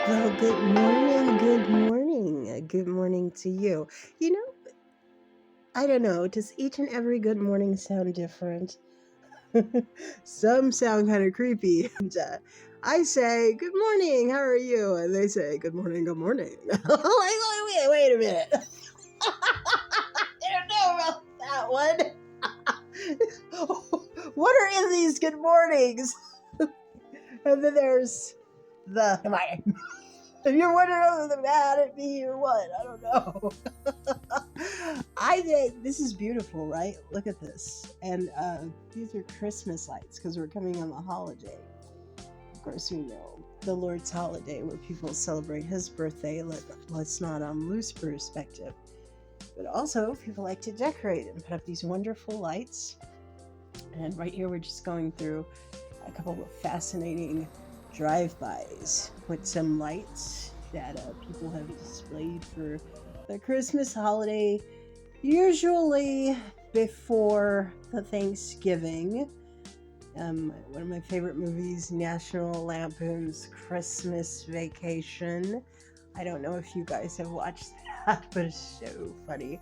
Well, good morning, good morning, good morning to you. You know, I don't know, does each and every good morning sound different? Some sound kind of creepy. I say, good morning, how are you? And they say, good morning, good morning. Like, wait a minute. I don't know about that one. What are in these good mornings? And then there's am I? If you're wondering other than mad at me or what, I don't know. I think this is beautiful, right? Look at this. And these are Christmas lights because we're coming on the holiday. Of course, we know the Lord's holiday where people celebrate his birthday. Let's not lose perspective. But also, people like to decorate and put up these wonderful lights. And right here, we're just going through a couple of fascinating drive-bys with some lights that people have displayed for the Christmas holiday, usually before the Thanksgiving. One of my favorite movies, National Lampoon's Christmas Vacation. I don't know if you guys have watched that, but it's so funny.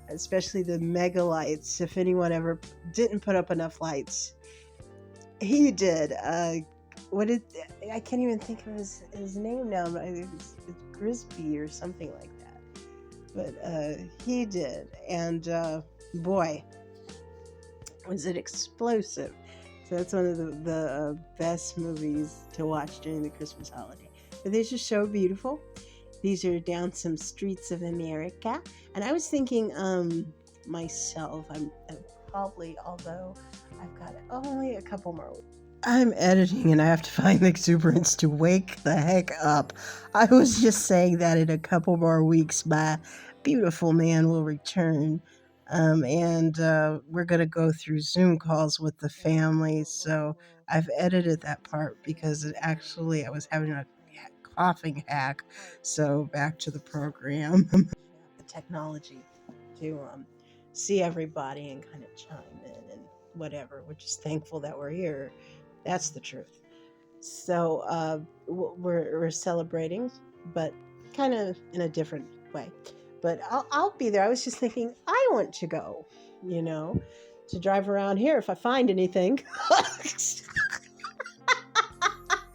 Especially the mega lights. If anyone ever didn't put up enough lights, he did. What did I can't even think of his name now. But it's Grisby or something like that. But he did, and boy, was it explosive! So that's one of the best movies to watch during the Christmas holiday. But they're just so beautiful. These are down some streets of America, and I was thinking, myself, I'm probably, although I've got only a couple more weeks. I'm editing and I have to find the exuberance to wake the heck up. I was just saying that in a couple more weeks, my beautiful man will return. And we're going to go through Zoom calls with the family. So I've edited that part because I was having a coughing hack. So back to the program. The technology to see everybody and kind of chime in and whatever. We're just thankful that we're here. That's the truth. So we're celebrating, but kind of in a different way. But I'll be there. I was just thinking, I want to go, to drive around here if I find anything.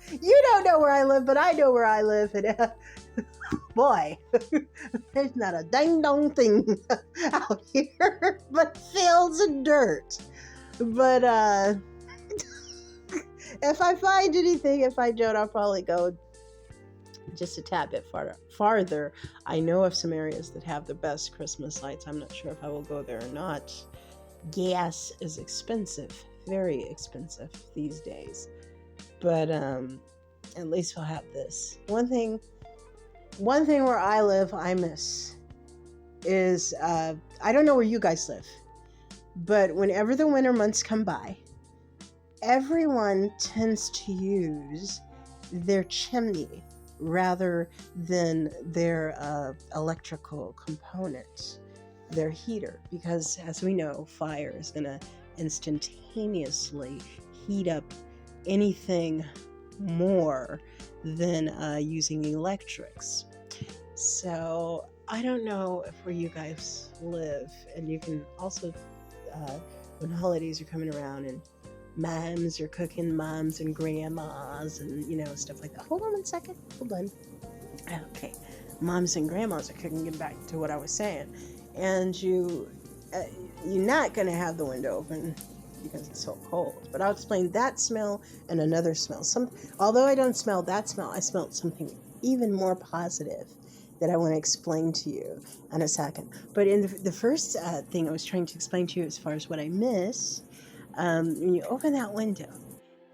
You don't know where I live, but I know where I live. And boy, there's not a dang dong thing out here but fields and dirt. But if I find anything, if I don't, I'll probably go just a tad bit farther. I know of some areas that have the best Christmas lights. I'm not sure if I will go there or not. Gas is expensive, very expensive these days. But at least we'll have this. One thing where I live I miss is I don't know where you guys live, but whenever the winter months come by, everyone tends to use their chimney rather than their electrical component, their heater, because as we know, fire is going to instantaneously heat up anything more than using electrics. So I don't know if where you guys live, and you can also, when holidays are coming around and moms are cooking, moms and grandmas and stuff like that. Hold on one second. Hold on. Okay. Moms and grandmas are cooking. Get back to what I was saying. And you're not going to have the window open because it's so cold. But I'll explain that smell and another smell. Although I don't smell that smell, I smelled something even more positive that I want to explain to you in a second. But in the first thing I was trying to explain to you as far as what I miss, when you open that window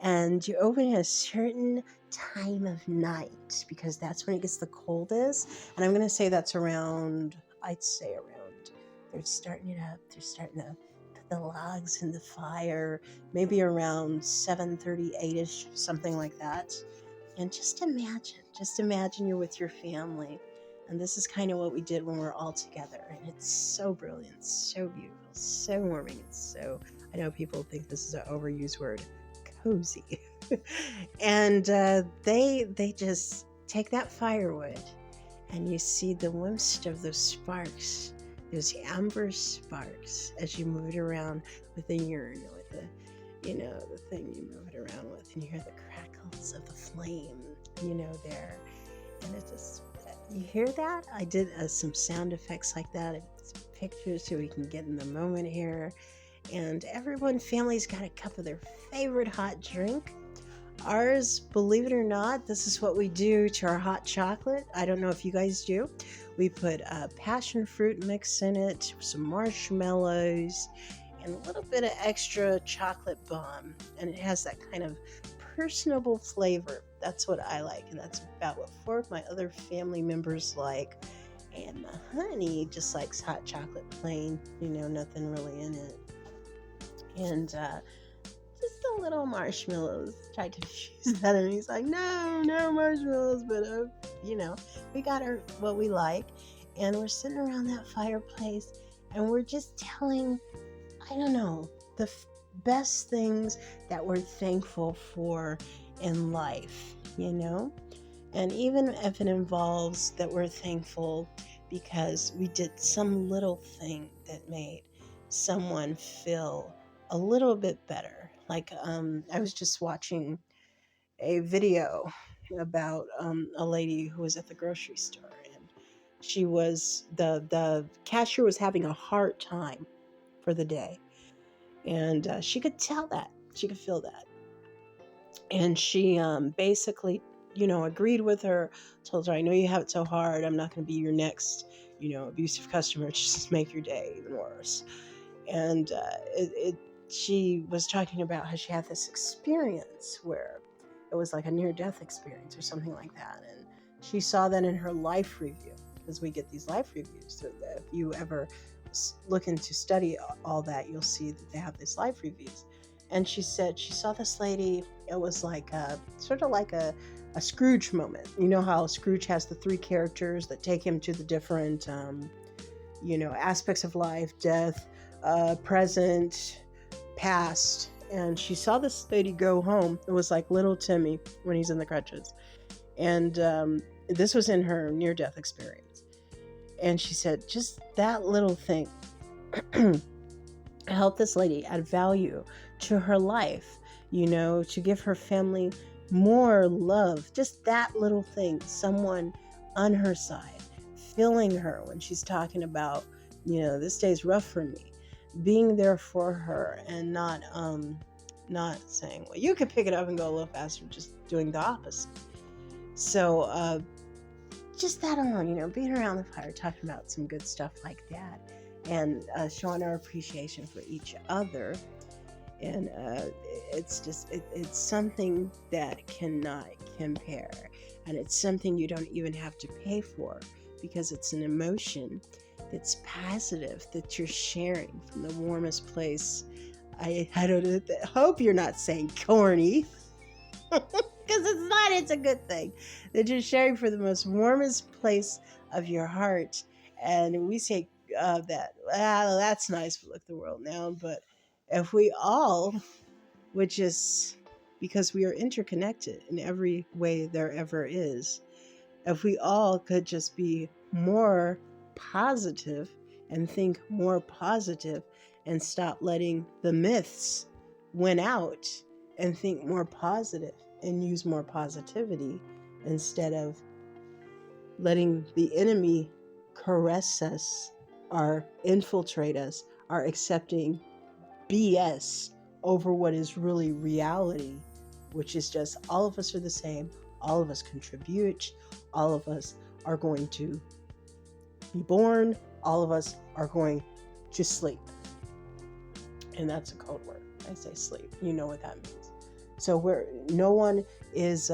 and you open at a certain time of night, because that's when it gets the coldest, and I'm going to say that's around, they're starting it up, they're starting to put the logs in the fire, maybe around 7:38ish, something like that. And just imagine you're with your family. And this is kind of what we did when we're all together. And it's so brilliant, so beautiful, so warming. I know people think this is an overused word, cozy. And they just take that firewood and you see the glimpse of those sparks, those amber sparks, as you move it around with the urn, with the, the thing you move it around with, and you hear the crackles of the flame, there. And it's just, you hear that? I did some sound effects like that, some pictures so we can get in the moment here. And family's got a cup of their favorite hot drink. Ours, believe it or not, this is what we do to our hot chocolate. I don't know if you guys do. We put passion fruit mix in it, some marshmallows, and a little bit of extra chocolate bomb. And it has that kind of personable flavor. That's what I like, and that's about what 4 of my other family members like. And the honey just likes hot chocolate plain, nothing really in it. And just a little marshmallows. Tried to fuse that, and he's like, no marshmallows, but we got what we like. And we're sitting around that fireplace, and we're just telling, the best things that we're thankful for in life, and even if it involves that we're thankful because we did some little thing that made someone feel a little bit better. Like I was just watching a video about a lady who was at the grocery store, and she was the cashier was having a hard time for the day, and she could tell that, she could feel that. And she basically, agreed with her, told her, I know you have it so hard. I'm not going to be your next, abusive customer. Just make your day even worse. And she was talking about how she had this experience where it was like a near-death experience or something like that. And she saw that in her life review, because we get these life reviews. So that if you ever look into study all that, you'll see that they have these life reviews. And she said she saw this lady. It was like sort of like a Scrooge moment. You know how Scrooge has the 3 characters that take him to the different, aspects of life: death, present, past. And she saw this lady go home. It was like little Timmy when he's in the crutches. And this was in her near-death experience. And she said just that little thing helped this lady add value to her life, to give her family more love. Just that little thing, someone on her side, feeling her when she's talking about, this day's rough for me, being there for her, and not saying, well, you could pick it up and go a little faster, just doing the opposite. So just that alone, being around the fire, talking about some good stuff like that, and showing our appreciation for each other. And it's something that cannot compare, and it's something you don't even have to pay for, because it's an emotion that's positive, that you're sharing from the warmest place. I hope you're not saying corny, because it's not. It's a good thing that you're sharing for the most warmest place of your heart. And we say that's nice to look at the world now, but if we all would just, because we are interconnected in every way there ever is, if we all could just be more positive and think more positive, and stop letting the myths win out, and think more positive and use more positivity, instead of letting the enemy caress us or infiltrate us, or accepting BS over what is really reality, which is just all of us are the same, all of us contribute, all of us are going to be born, all of us are going to sleep. And that's a code word. I say sleep. You know what that means. So no one is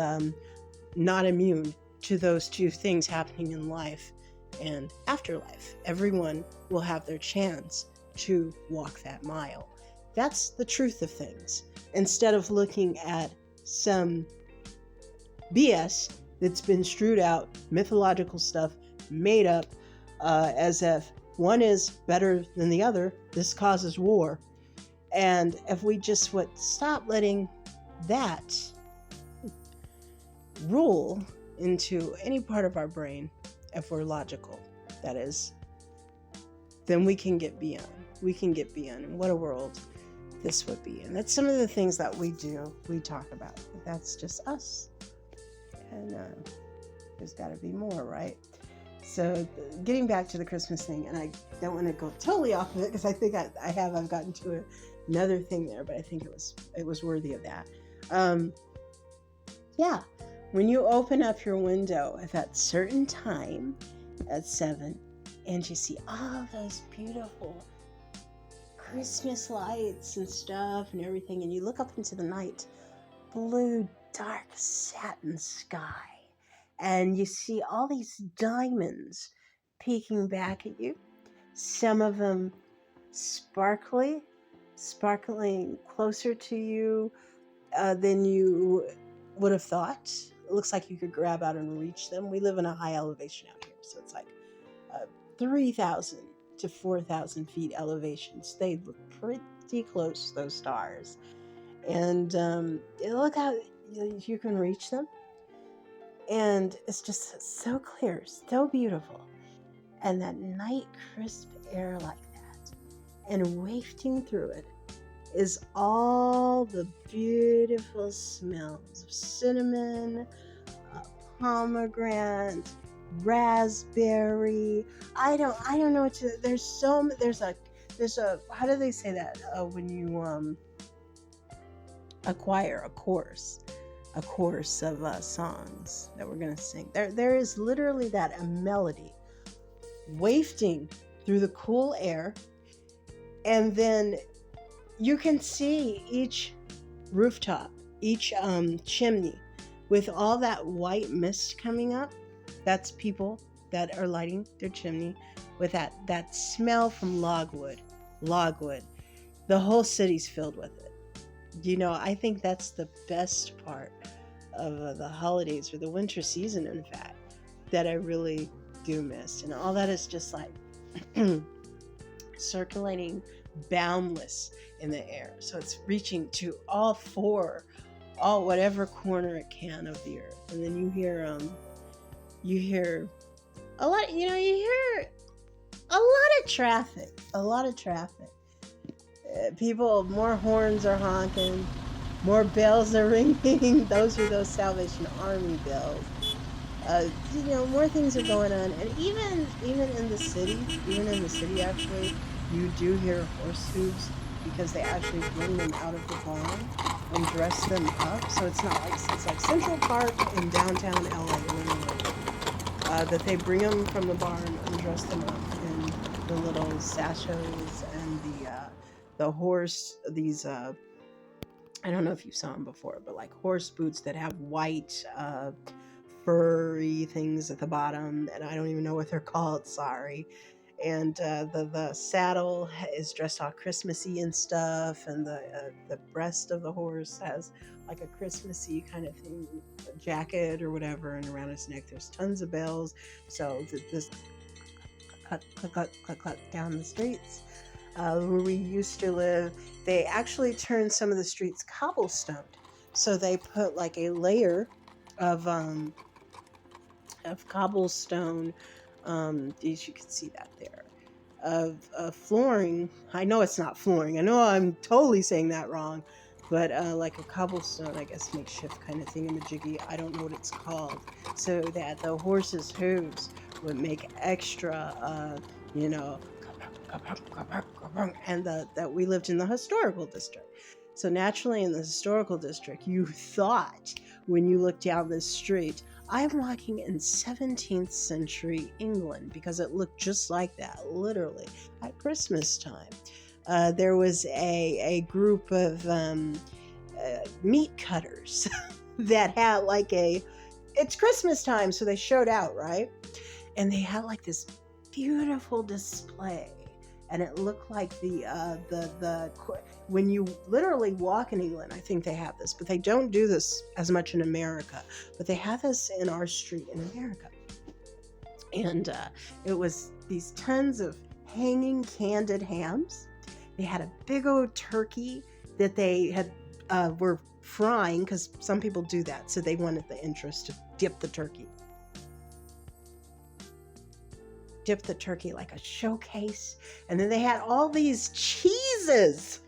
not immune to those 2 things happening in life and afterlife. Everyone will have their chance to walk that mile. That's the truth of things. Instead of looking at some BS that's been strewed out, mythological stuff made up, as if one is better than the other, this causes war. And if we just would stop letting that rule into any part of our brain, if we're logical, that is, then we can get beyond. We can get beyond. And what a world this would be. And that's some of the things that we do, we talk about. That's just us. And there's got to be more, right? So getting back to the Christmas thing, and I don't want to go totally off of it because I think I've gotten to another thing there, but I think it was worthy of that. Yeah, when you open up your window at that certain time at 7, and you see all those beautiful Christmas lights and stuff and everything, and you look up into the night, blue, dark satin sky, and you see all these diamonds peeking back at you, some of them sparkling closer to you than you would have thought. It looks like you could grab out and reach them. We live in a high elevation out here, so it's like 3,000 to 4,000 feet elevations. They look pretty close, those stars. And look how you can reach them. And it's just so clear, so beautiful. And that night crisp air like that. And wafting through it is all the beautiful smells of cinnamon, pomegranate, raspberry. I don't know what to. There's a how do they say that when you acquire a course of songs that we're gonna sing. There is literally that a melody wafting through the cool air, and then you can see each rooftop, each chimney with all that white mist coming up. That's people that are lighting their chimney with that smell from logwood. The whole city's filled with it. You know, I think that's the best part of the holidays, or the winter season, in fact, that I really do miss. And all that is just like circulating boundless in the air. So it's reaching to all whatever corner it can of the earth. And then you hear a lot of traffic. People, more horns are honking, more bells are ringing. Those are those Salvation Army bells. More things are going on. And even in the city actually, you do hear horse hooves, because they actually bring them out of the barn and dress them up. So it's like Central Park in downtown LA, literally. That they bring them from the barn and dress them up in the little sachets and the horse, these I don't know if you saw them before, but like horse boots that have white furry things at the bottom, and I don't even know what they're called, sorry. And the saddle is dressed all Christmassy and stuff, and the breast of the horse has like a Christmassy kind of thing, a jacket or whatever, and around its neck there's tons of bells. So this cluck down the streets where we used to live, they actually turned some of the streets cobblestone. So they put like a layer of cobblestone. You can see that there, of flooring. I know it's not flooring. I know I'm totally saying that wrong, but like a cobblestone, I guess, makeshift kind of thingamajiggy. I don't know what it's called. So that the horse's hooves would make extra, and that we lived in the historical district. So naturally, in the historical district, you thought when you looked down this street, I'm walking in 17th century England, because it looked just like that, literally, at Christmas time. There was a group of meat cutters that had like it's Christmas time, so they showed out, right? And they had like this beautiful display. And it looked like when you literally walk in England, I think they have this, but they don't do this as much in America. But they have this in our street in America. And it was these tons of hanging candied hams. They had a big old turkey that they had were frying, because some people do that, so they wanted the interest dip the turkey. Dip the turkey like a showcase. And then they had all these cheeses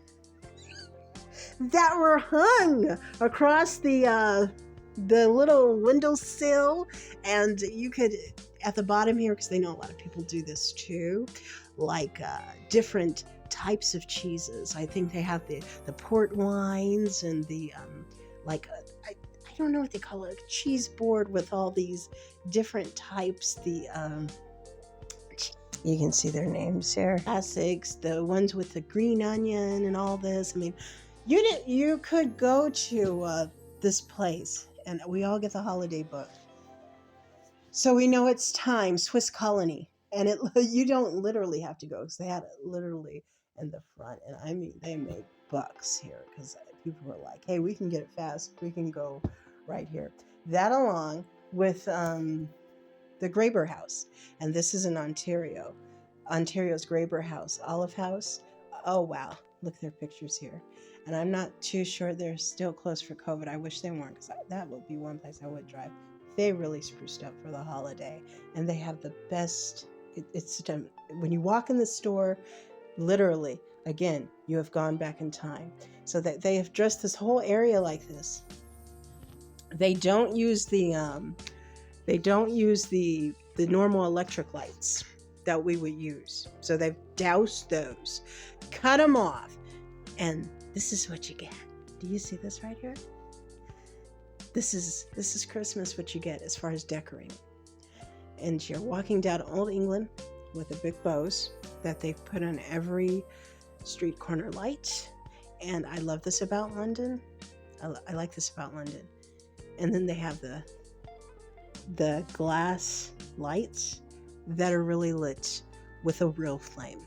that were hung across the little windowsill. And you could, at the bottom here, because they know a lot of people do this too, like different types of cheeses. I think they have the port wines and the I don't know what they call it, a cheese board with all these different types. You can see their names here. Classics, the ones with the green onion and all this. I mean, you could go to this place, and we all get the holiday book. So we know it's time, Swiss Colony. And you don't literally have to go, because they had it literally in the front. And I mean, they made bucks here, because people were like, hey, we can get it fast. We can go right here. That along with the Graber House. And this is in Ontario. Ontario's Graber House, Olive House. Oh, wow. Look at their pictures here. And I'm not too sure they're still closed for COVID. I wish they weren't, because that would be one place I would drive. They really spruced up for the holiday. And they have the best, when you walk in the store, literally, again, you have gone back in time. So that they have dressed this whole area like this. They don't use the normal electric lights that we would use. So they've doused those, cut them off, and this is what you get. Do you see this right here? This is Christmas, what you get as far as decorating. And you're walking down Old England with the big bows that they've put on every street corner light. And I love this about London. I like this about London. And then they have the glass lights that are really lit with a real flame.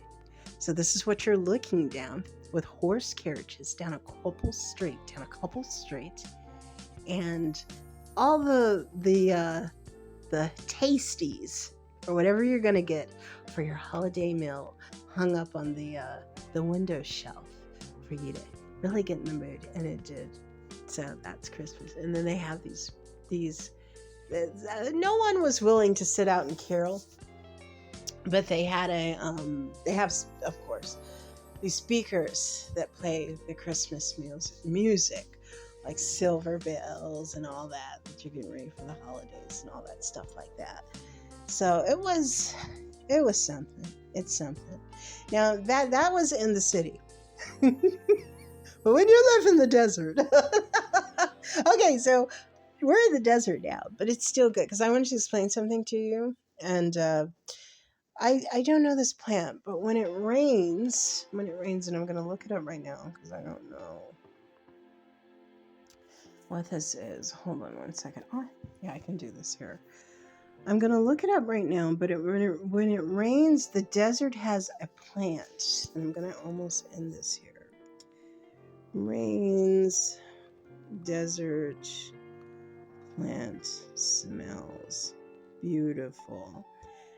So this is what you're looking down with horse carriages down a couple street, and all the tasties or whatever you're gonna get for your holiday meal hung up on the window shelf for you to really get in the mood, and it did. So that's Christmas. And then they have these no one was willing to sit out and carol, but they had they have, of course, these speakers that play the Christmas music, like silver bells and all that you're getting ready for the holidays and all that stuff like that. So it was something. It's something. Now that was in the city. But when you live in the desert, okay, so we're in the desert now, but it's still good, because I wanted to explain something to you. And I don't know this plant, but when it rains, and I'm going to look it up right now because I don't know what this is. Hold on one second. Oh, yeah, I can do this here. I'm going to look it up right now, but when it rains, the desert has a plant. And I'm going to almost end this here. Rains, desert, plant, smells beautiful.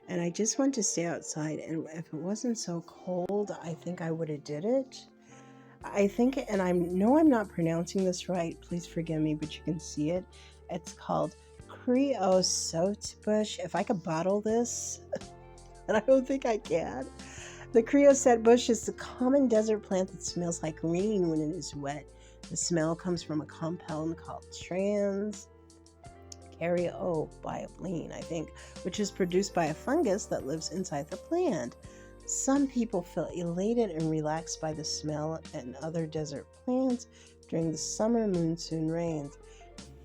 And I just want to stay outside, and if it wasn't so cold, I think I would have did it. I think, and I know I'm not pronouncing this right, please forgive me, but you can see it. It's called creosote bush. If I could bottle this, and I don't think I can. The creosote bush is the common desert plant that smells like rain when it is wet. The smell comes from a compound called trans-caryophyllene, I think, which is produced by a fungus that lives inside the plant. Some people feel elated and relaxed by the smell, and other desert plants during the summer monsoon rains.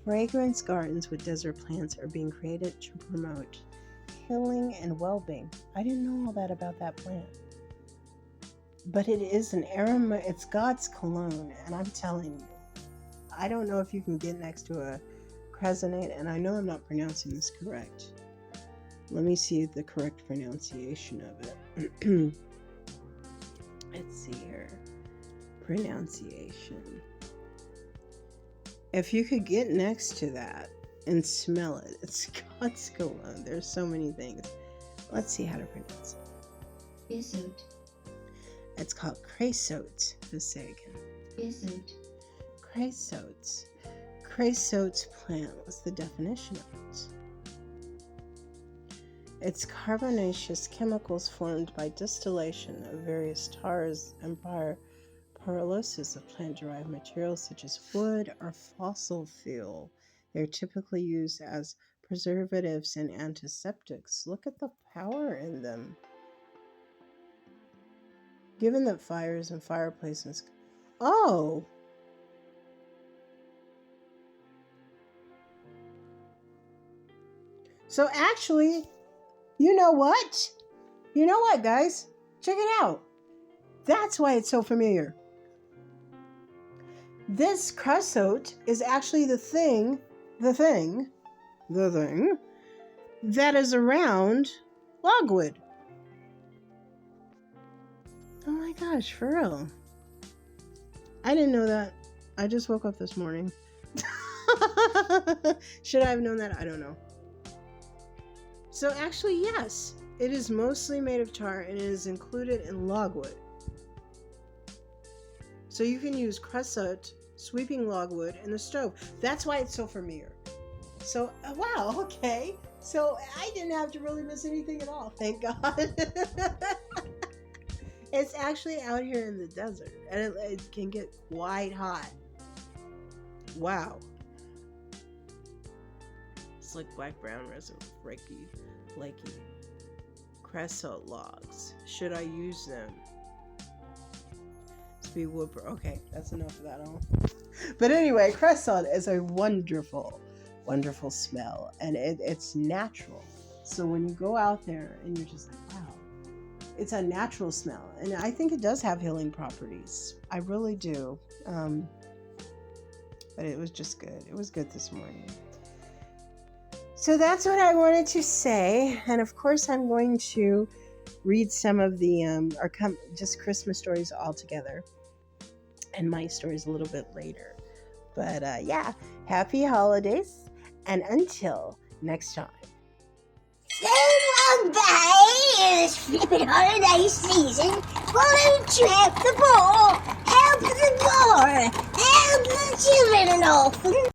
Fragrance gardens with desert plants are being created to promote healing and well-being. I didn't know all that about that plant. But it is an aroma, it's God's cologne, and I'm telling you, I don't know if you can get next to a cresonate, and I know I'm not pronouncing this correct. Let me see the correct pronunciation of it. Let's see here. Pronunciation. If you could get next to that and smell it, it's God's cologne. There's so many things. Let's see how to pronounce it. Creosote. It's called creosote. Let's say again. Creosote. Creosote. creosote plant? What's the definition of it? It's carbonaceous chemicals formed by distillation of various tars and pyrolysis of plant-derived materials such as wood or fossil fuel. They're typically used as preservatives and antiseptics. Look at the power in them. Given that fires and fireplaces... Oh! So actually, you know what? You know what, guys? Check it out. That's why it's so familiar. This creosote is actually the thing that is around logwood. Oh my gosh, for real. I didn't know that. I just woke up this morning. Should I have known that? I don't know. So actually, yes, it is mostly made of tar and it is included in logwood. So you can use creosote, sweeping logwood in the stove. That's why it's so familiar. So, wow, okay. So I didn't have to really miss anything at all, thank God. It's actually out here in the desert, and it can get quite hot. Wow. It's like black-brown resin, flaky creosote logs. Should I use them? Be wood. Okay, that's enough of that all. But anyway, creosote is a wonderful smell, and it's natural. So when you go out there and you're just like, wow, it's a natural smell, and I think it does have healing properties. I really do. But it was just good. It was good this morning. So that's what I wanted to say, and of course I'm going to read some of the just Christmas stories all together. And my stories a little bit later. But yeah, happy holidays, and until next time. So long, bye, this flippin' holiday season. Why don't you help the poor, help the poor, help the children and orphans?